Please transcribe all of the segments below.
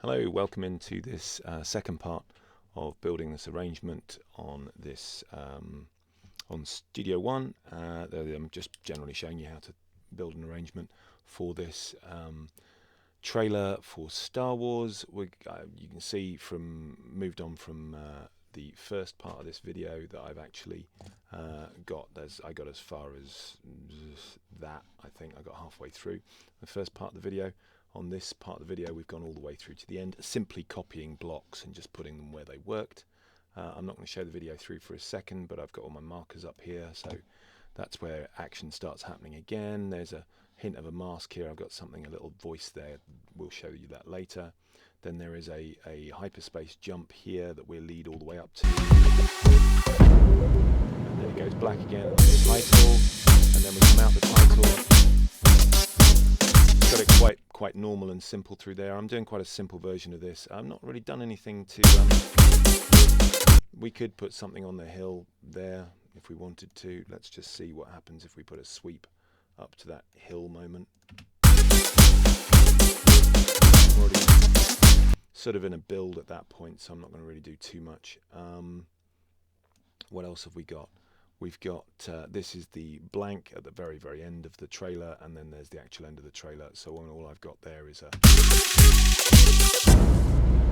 Hello, welcome into this second part of building this arrangement on this on Studio One. I'm just generally showing you how to build an arrangement for this trailer for Star Wars. You can see moved on from the first part of this video that I've actually I got as far as that. I think I got halfway through the first part of the video. On this part of the video we've gone all the way through to the end, simply copying blocks and just putting them where they worked. I'm not going to show the video through for a second, but I've got all my markers up here, so that's where action starts happening again. There's a hint of a mask here. I've got something, a little voice there. We'll show you that later. Then there is a hyperspace jump here that we'll lead all the way up to. And then it goes black again on the title, and then we come out the title. Got it quite normal and simple through there. I'm doing quite a simple version of this. I've not really done anything to... we could put something on the hill there if we wanted to. Let's just see what happens if we put a sweep up to that hill moment. I'm already sort of in a build at that point, so I'm not going to really do too much. What else have we got? We've got, this is the blank at the very end of the trailer, and then there's the actual end of the trailer. So all I've got there is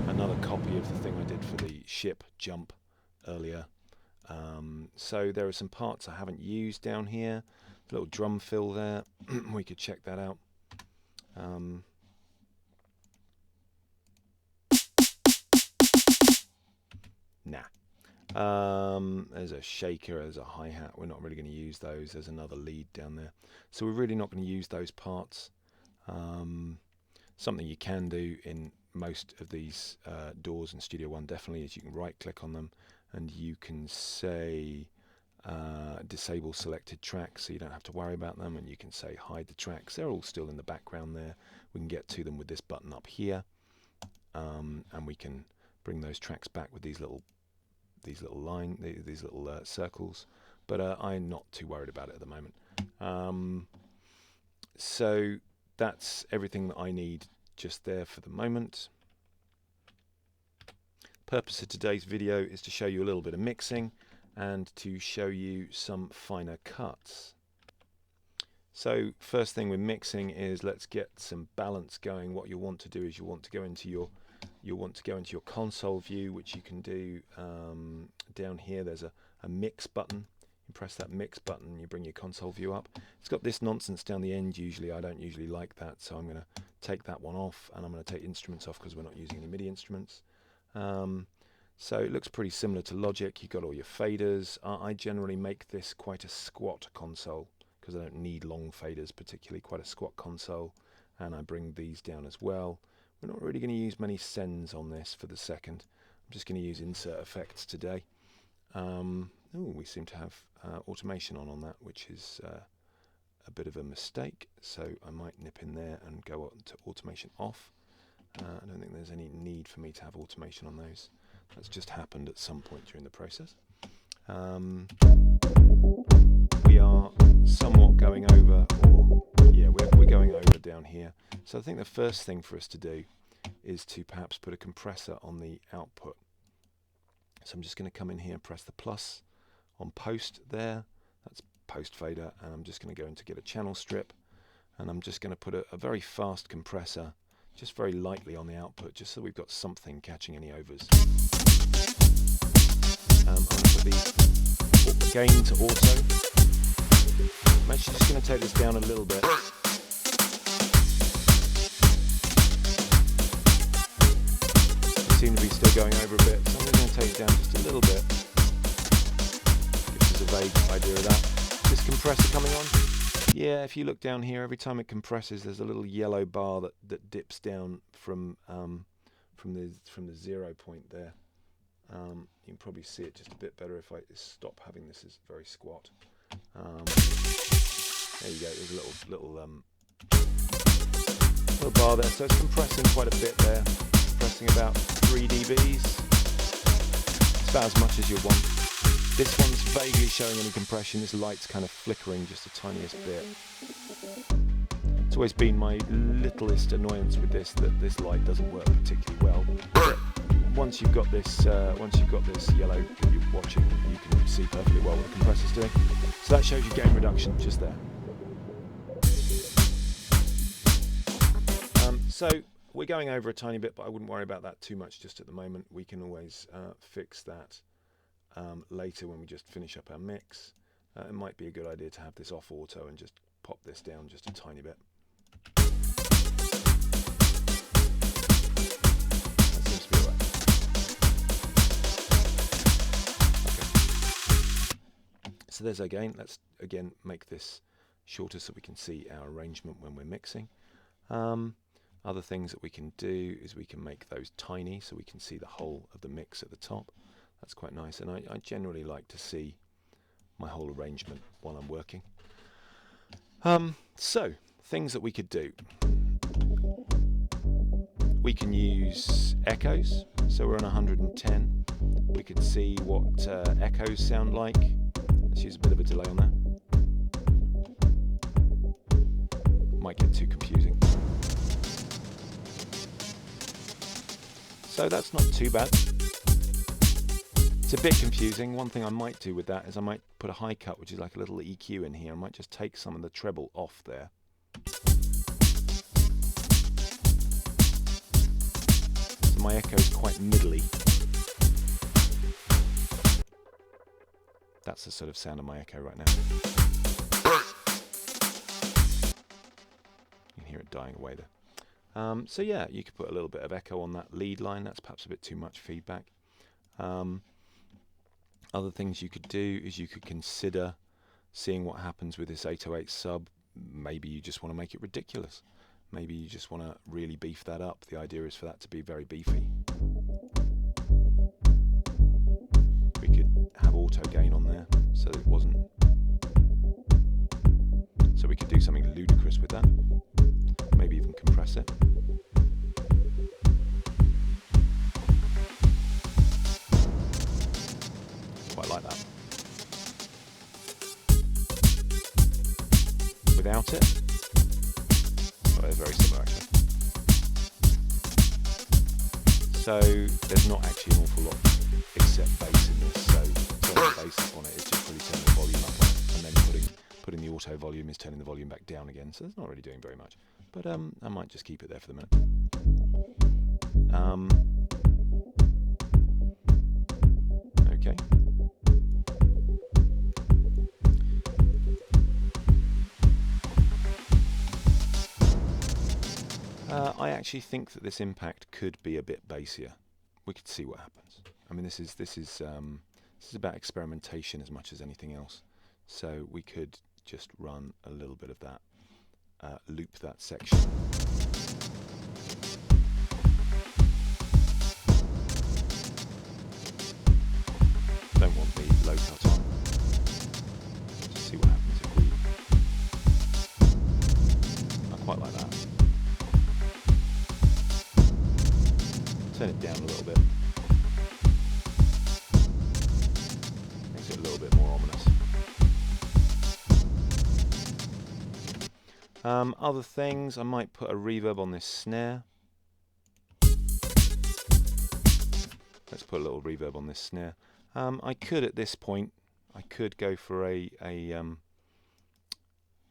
another copy of the thing I did for the ship jump earlier. So there are some parts I haven't used down here. A little drum fill there. We could check that out. Nah. There's a shaker, there's a hi-hat. We're not really going to use those. There's another lead down there, so we're really not going to use those parts. Something you can do in most of these doors in Studio One definitely is you can right click on them and you can say disable selected tracks, so you don't have to worry about them, and you can say hide the tracks. They're all still in the background there. We can get to them with this button up here, and we can bring those tracks back with these little circles, but I'm not too worried about it at the moment. So that's everything that I need just there for the moment. Purpose of today's video is to show you a little bit of mixing and to show you some finer cuts. So first thing with mixing is let's get some balance going. What you want to do is you want to go into your console view, which you can do down here. There's a mix button. You press that mix button and you bring your console view up. It's got this nonsense down the end usually. I don't usually like that, so I'm going to take that one off, and I'm going to take instruments off because we're not using any MIDI instruments. So it looks pretty similar to Logic. You've got all your faders. I generally make this quite a squat console because I don't need long faders particularly, quite a squat console, and I bring these down as well. We're not really going to use many sends on this for the second. I'm just going to use insert effects today. We seem to have automation on that, which is a bit of a mistake. So I might nip in there and go on to automation off. I don't think there's any need for me to have automation on those. That's just happened at some point during the process. We are somewhat going over, we're going over down here. So I think the first thing for us to do is to perhaps put a compressor on the output. So I'm just going to come in here and press the plus on post there. That's post fader, and I'm just going to go in to get a channel strip, and I'm just going to put a very fast compressor just very lightly on the output, just so we've got something catching any overs. I'm going to put the gain to auto. I'm actually just going to take this down a little bit. Seem to be still going over a bit, so I'm going to take it down just a little bit. Gives us a vague idea of that. This compressor coming on. Yeah, if you look down here, every time it compresses, there's a little yellow bar that dips down from the 0 point there. You can probably see it just a bit better if I stop having this as very squat. There you go. There's a little bar there, so it's compressing quite a bit there. Compressing about 3 dBs. It's about as much as you want. This one's vaguely showing any compression. This light's kind of flickering just the tiniest bit. It's always been my littlest annoyance with this, that this light doesn't work particularly well. But once you've got this yellow that you're watching, you can see perfectly well what the compressor's doing. So that shows you gain reduction just there. So we're going over a tiny bit, but I wouldn't worry about that too much just at the moment. We can always fix that later when we just finish up our mix. It might be a good idea to have this off auto and just pop this down just a tiny bit. That seems to be all right. Okay. So there's our gain. Let's again make this shorter so we can see our arrangement when we're mixing. Other things that we can do is we can make those tiny so we can see the whole of the mix at the top. That's quite nice, and I generally like to see my whole arrangement while I'm working. So, things that we could do. We can use echoes, so we're on 110. We could see what echoes sound like. Let's use a bit of a delay on that. Might get too confusing. So that's not too bad. It's a bit confusing. One thing I might do with that is I might put a high cut, which is like a little EQ in here. I might just take some of the treble off there. So my echo is quite middly. That's the sort of sound of my echo right now. You can hear it dying away there. So yeah, you could put a little bit of echo on that lead line. That's perhaps a bit too much feedback. Other things you could do is you could consider seeing what happens with this 808 sub. Maybe you just want to make it ridiculous. Maybe you just want to really beef that up. The idea is for that to be very beefy. We could have auto gain on there so that it wasn't. So we could do something ludicrous with that. Maybe even compress it. Quite like that. Without it, well, they're very similar actually. So there's not actually an awful lot except bass in this. So turning the bass up on it is just really turning the volume up on it, and then putting the auto volume is turning the volume back down again. So it's not really doing very much. But I might just keep it there for the minute. Okay. I actually think that this impact could be a bit bassier. We could see what happens. I mean, this is about experimentation as much as anything else. So we could just run a little bit of that. Loop that section. Don't want the low cut on. Just see what happens if we. I quite like that. Turn it down a little bit. Makes it a little bit more ominous. Other things, I might put a reverb on this snare. Let's put a little reverb on this snare. I could at this point, I could go for a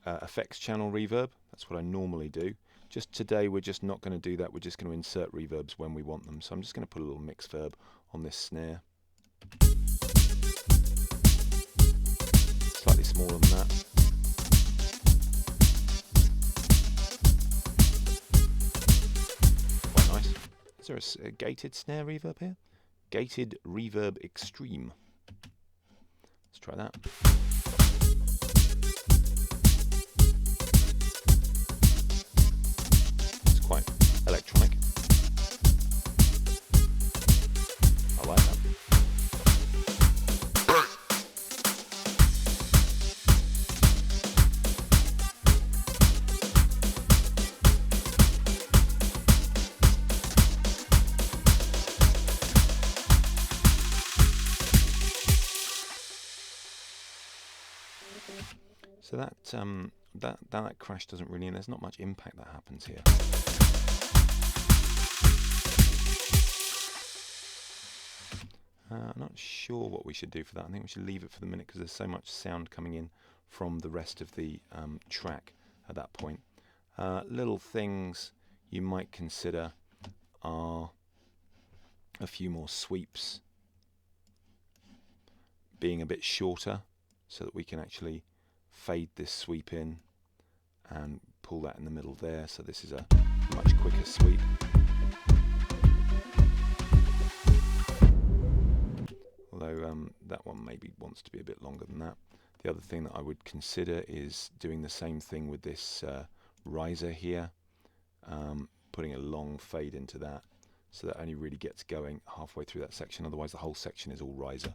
effects channel reverb. That's what I normally do. Just today we're just not going to do that. We're just going to insert reverbs when we want them. So I'm just going to put a little mix verb on this snare. Slightly smaller than that. Quite nice. Is there a gated snare reverb here? Gated reverb extreme. Let's try that. It's quite electronic. I like that. So that crash doesn't really, and there's not much impact that happens here. I'm not sure what we should do for that. I think we should leave it for the minute because there's so much sound coming in from the rest of the track at that point. Little things you might consider are a few more sweeps being a bit shorter so that we can actually fade this sweep in and pull that in the middle there, so this is a much quicker sweep. Although that one maybe wants to be a bit longer than that. The other thing that I would consider is doing the same thing with this riser here, putting a long fade into that so that only really gets going halfway through that section, otherwise the whole section is all riser.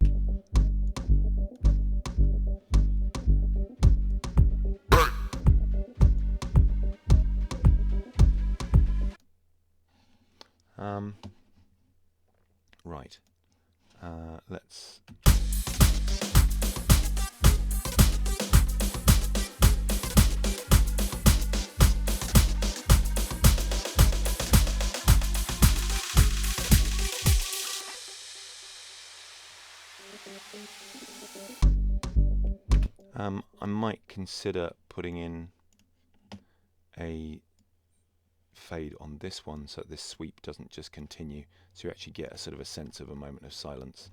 Right, let's I might consider putting in a fade on this one so this sweep doesn't just continue, so you actually get a sort of a sense of a moment of silence.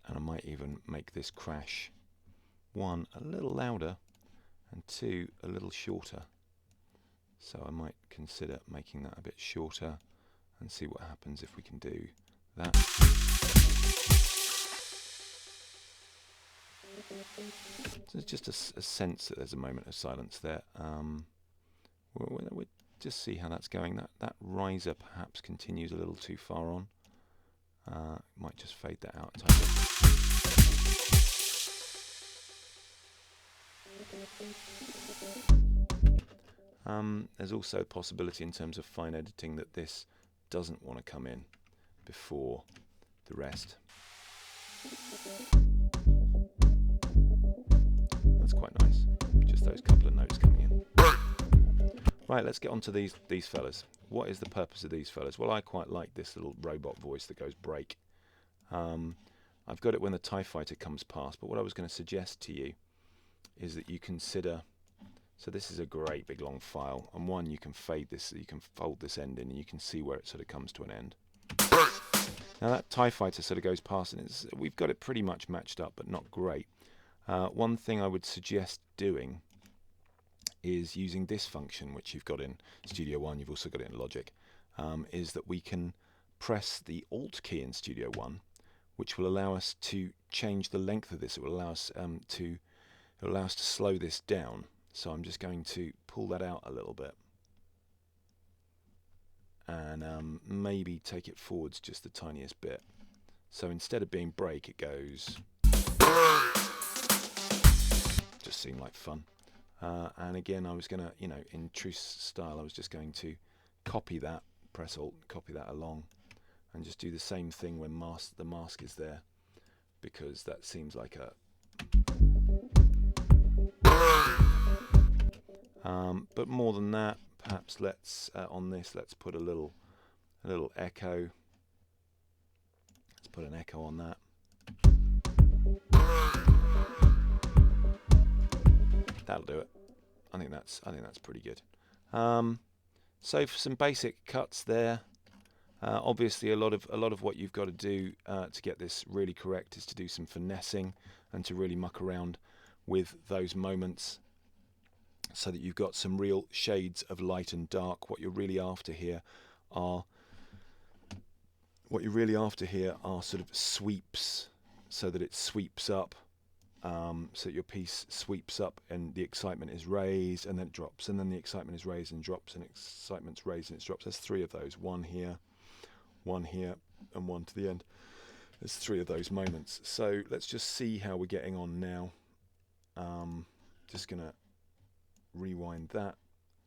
And I might even make this crash, one, a little louder, and two, a little shorter. So I might consider making that a bit shorter and see what happens if we can do that. So it's just a sense that there's a moment of silence there. We'll just see how that's going. That riser perhaps continues a little too far on. Might just fade that out a tiny bit. There's also a possibility in terms of fine editing that this doesn't want to come in before the rest. That's quite nice, just those couple of notes coming in. Right, let's get on to these fellas. What is the purpose of these fellas? Well, I quite like this little robot voice that goes break. I've got it when the TIE fighter comes past, but what I was going to suggest to you is that you consider, so this is a great big long file, and one, you can fade this, you can fold this end in and you can see where it sort of comes to an end. Now that TIE fighter sort of goes past and we've got it pretty much matched up, but not great. One thing I would suggest doing is using this function, which you've got in Studio One, you've also got it in Logic, is that we can press the Alt key in Studio One, which will allow us to change the length of this. It will allow us to slow this down. So I'm just going to pull that out a little bit and maybe take it forwards just the tiniest bit. So instead of being break, it goes. Just seemed like fun. And again, I was going to, in true style, I was just going to copy that, press Alt, copy that along, and just do the same thing when the mask is there, because that seems like a. But more than that, perhaps let's on this, let's put a little echo. Let's put an echo on that. That'll do it. I think that's pretty good. So for some basic cuts there, obviously a lot of what you've got to do to get this really correct is to do some finessing and to really muck around with those moments so that you've got some real shades of light and dark. What you're really after here are sort of sweeps, so that it sweeps up. So that your piece sweeps up and the excitement is raised and then it drops, and then the excitement is raised and drops, and excitement's raised and it drops. There's three of those, one here, and one to the end. There's three of those moments. So let's just see how we're getting on now. Just going to rewind that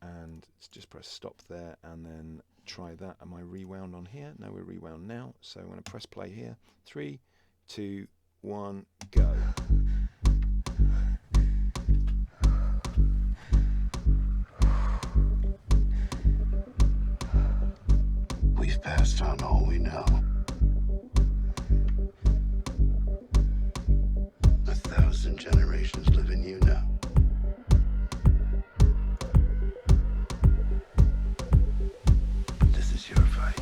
and just press stop there and then try that. Am I rewound on here? No, we're rewound now. So I'm going to press play here. 3, 2, 1, go. passed on all we know. 1,000 generations live in you now. This is your fight.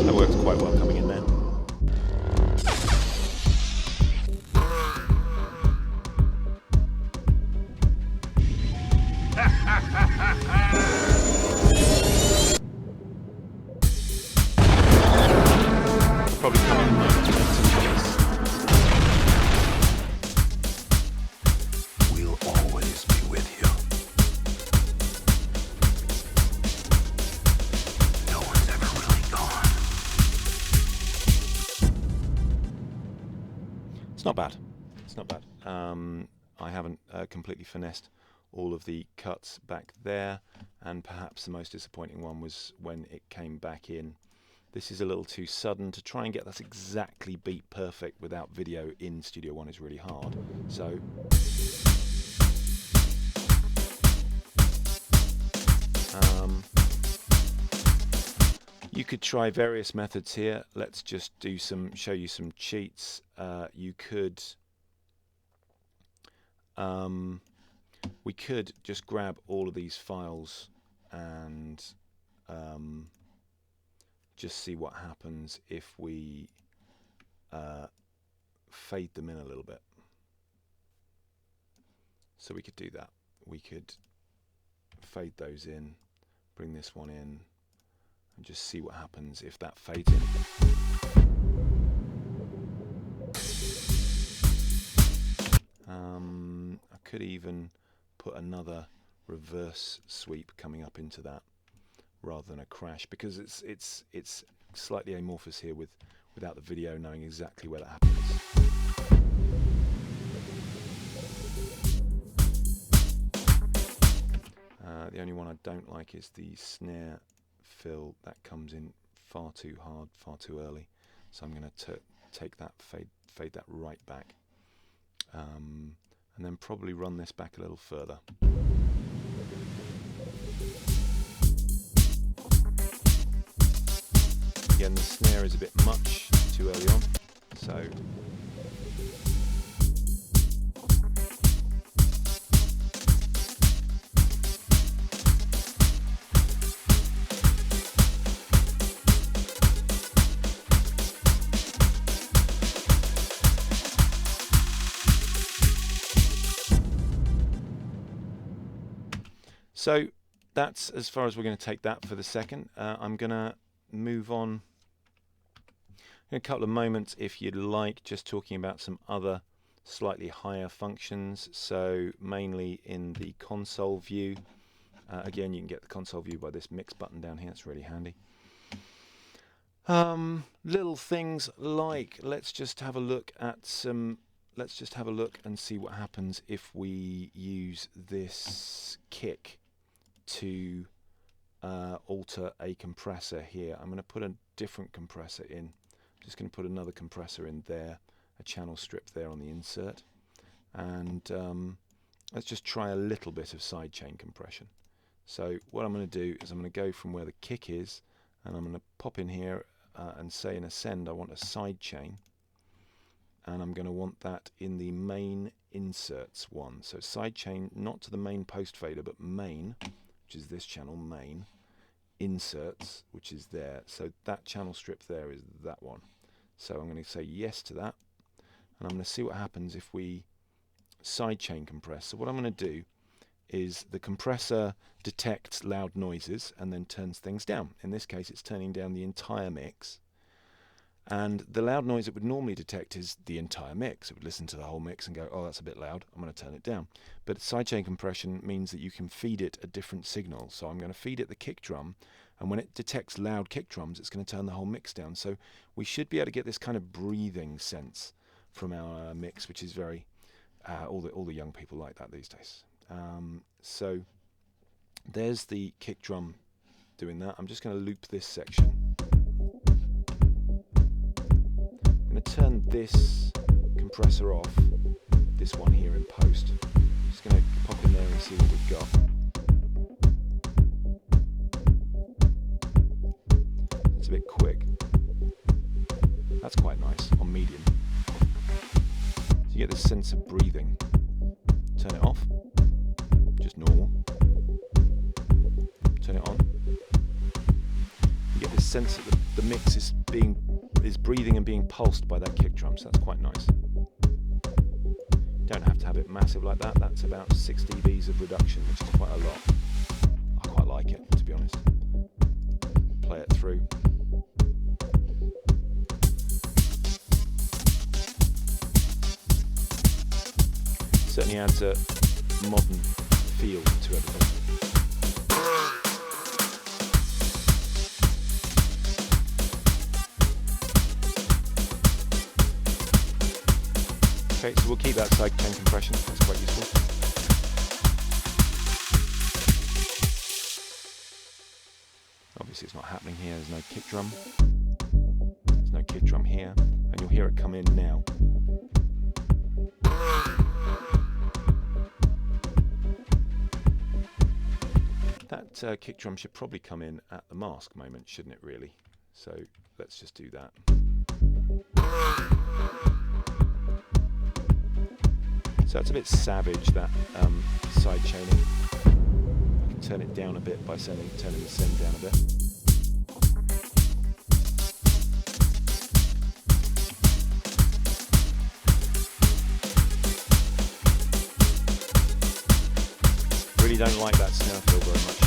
That works quite well coming in there. Probably coming in moment to make some noise. We'll always be with you. No one's ever really gone. It's not bad. It's not bad. I haven't completely finessed all of the cuts back there, and perhaps the most disappointing one was when it came back in. This is a little too sudden. To try and get that exactly beat perfect without video in Studio One is really hard. So you could try various methods here. Let's just do show you some cheats. You could we could just grab all of these files and just see what happens if we fade them in a little bit. So we could do that. We could fade those in, bring this one in, and just see what happens if that fades in. I could even put another reverse sweep coming up into that rather than a crash, because it's slightly amorphous here without the video knowing exactly where that happens. The only one I don't like is the snare fill. That comes in far too hard, far too early. So I'm going to take that, fade that right back, and then probably run this back a little further. Again, the snare is a bit much too early on, so that's as far as we're going to take that for the second. I'm going to move on in a couple of moments, if you'd like, just talking about some other slightly higher functions. So mainly in the console view. Again, you can get the console view by this mix button down here. It's really handy. Little things like, let's just have a look and see what happens if we use this kick to alter a compressor here. I'm going to put a different compressor in. I'm just going to put another compressor in there, a channel strip there on the insert, and let's just try a little bit of sidechain compression. So what I'm going to do is I'm going to go from where the kick is, and I'm going to pop in here and say in Ascend I want a sidechain, and I'm going to want that in the main inserts one. So sidechain, not to the main post fader, but main, which is this channel, main, inserts, which is there. So that channel strip there is that one. So I'm going to say yes to that, and I'm going to see what happens if we sidechain compress. So what I'm going to do is the compressor detects loud noises and then turns things down. In this case, it's turning down the entire mix. And the loud noise it would normally detect is the entire mix. It would listen to the whole mix and go, oh, that's a bit loud, I'm going to turn it down. But sidechain compression means that you can feed it a different signal. So I'm going to feed it the kick drum, and when it detects loud kick drums, it's going to turn the whole mix down. So we should be able to get this kind of breathing sense from our mix, which is very, all the young people like that these days. So there's the kick drum doing that. I'm just going to loop this section. I'm going to turn this compressor off, this one here in post. I'm just going to pop in there and see what we've got. It's a bit quick. That's quite nice on medium. So you get this sense of breathing. Turn it off, just normal. Turn it on. You get this sense that the mix is breathing and being pulsed by that kick drum, so that's quite nice. Don't have to have it massive like that. That's about 6 dBs of reduction, which is quite a lot. I quite like it, to be honest. Play it through. Certainly adds a modern feel to everything. Okay, so we'll keep that sidechain compression, that's quite useful. Obviously it's not happening here, there's no kick drum. There's no kick drum here, and you'll hear it come in now. That kick drum should probably come in at the mask moment, shouldn't it really? So let's just do that. So it's a bit savage, that side chaining. I can turn it down a bit by turning the send down a bit. Really don't like that snare fill very much.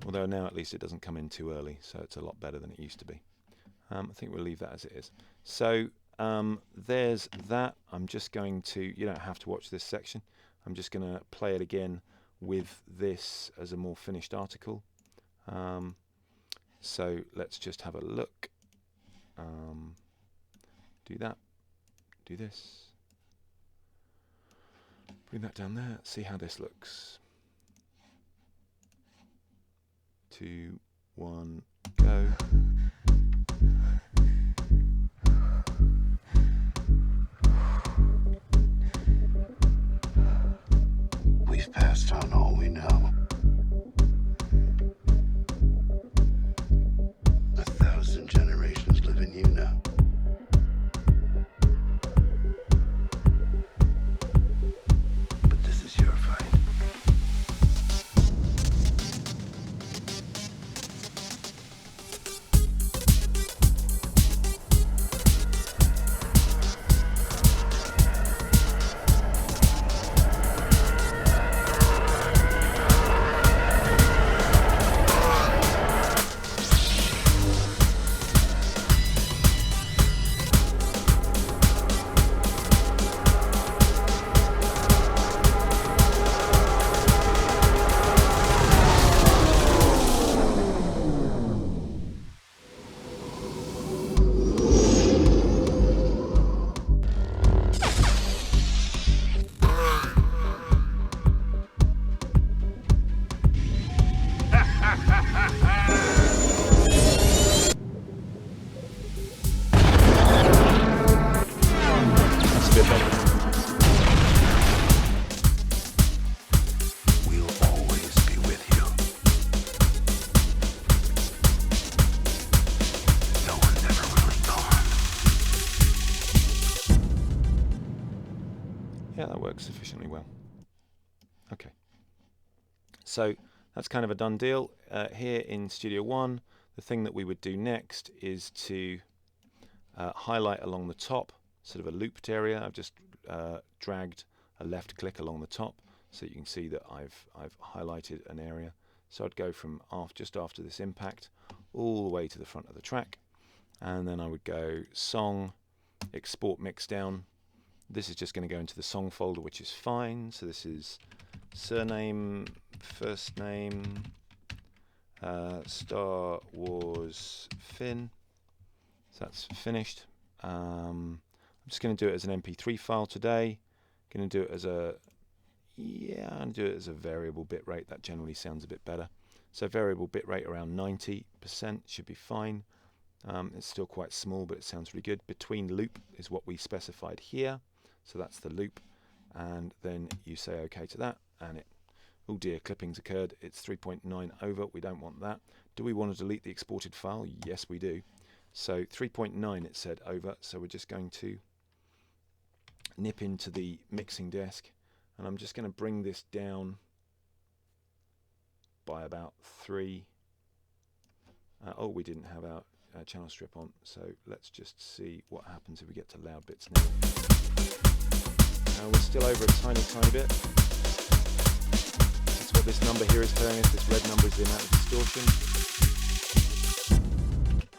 Although now at least it doesn't come in too early, so it's a lot better than it used to be. I think we'll leave that as it is. So there's that. I'm just going to, you don't have to watch this section. I'm just going to play it again with this as a more finished article. So let's just have a look. Do that. Do this. Bring that down there. See how this looks. 2, 1, go. We've passed on all we know. 1,000 generations live in you now. But this is your fight. We'll always be with you. No one's ever really gone. Yeah, that works sufficiently well. Okay. So that's kind of a done deal. Here in Studio One, the thing that we would do next is to highlight along the top, sort of a looped area. I've just dragged a left click along the top So you can see that I've highlighted an area. So I'd go from just after this impact all the way to the front of the track, and then I would go song, export mix down. This is just going to go into the song folder, which is fine. So this is surname, first name, Star Wars Finn. So that's finished. I'm just going to do it as an MP3 file today. Going to do it as a I'm going to do it as a variable bitrate. That generally sounds a bit better. So variable bitrate around 90% should be fine. It's still quite small, but it sounds really good. Between loop is what we specified here. So that's the loop. And then you say OK to that, and it, oh dear, clippings occurred. It's 3.9 over. We don't want that. Do we want to delete the exported file? Yes, we do. So 3.9 it said over. So we're just going to nip into the mixing desk, and I'm just going to bring this down by about 3. Oh, we didn't have our channel strip on, so let's just see what happens if we get to loud bits now. We're still over a tiny bit. That's what this number here is telling us. This red number is the amount of distortion.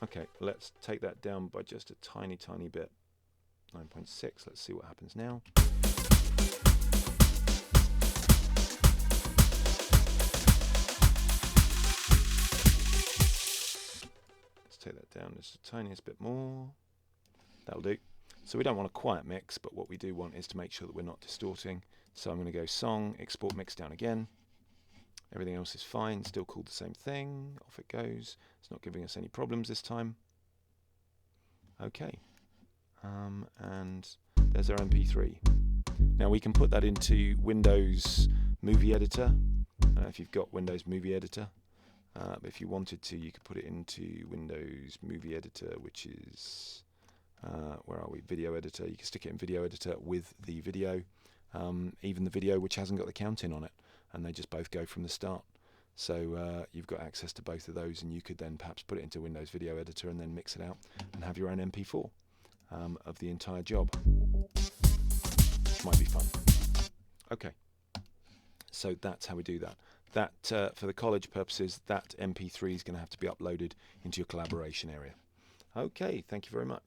Okay, let's take that down by just a tiny bit. 9.6. Let's see what happens now. Let's take that down just the tiniest bit more. That'll do. So we don't want a quiet mix, but what we do want is to make sure that we're not distorting. So I'm going to go song, export mix down again. Everything else is fine, still called the same thing. Off it goes. It's not giving us any problems this time. Okay. And there's our MP3. Now we can put that into Windows Movie Editor. If you've got Windows Movie Editor. But if you wanted to, you could put it into Windows Movie Editor, which is, where are we? Video Editor. You can stick it in Video Editor with the video, even the video which hasn't got the count in on it, and they just both go from the start. So you've got access to both of those, and you could then perhaps put it into Windows Video Editor and then mix it out and have your own MP4 of the entire job. Might be fun. Okay, so that's how we do that. That for the college purposes, that MP3 is going to have to be uploaded into your collaboration area. Okay, thank you very much.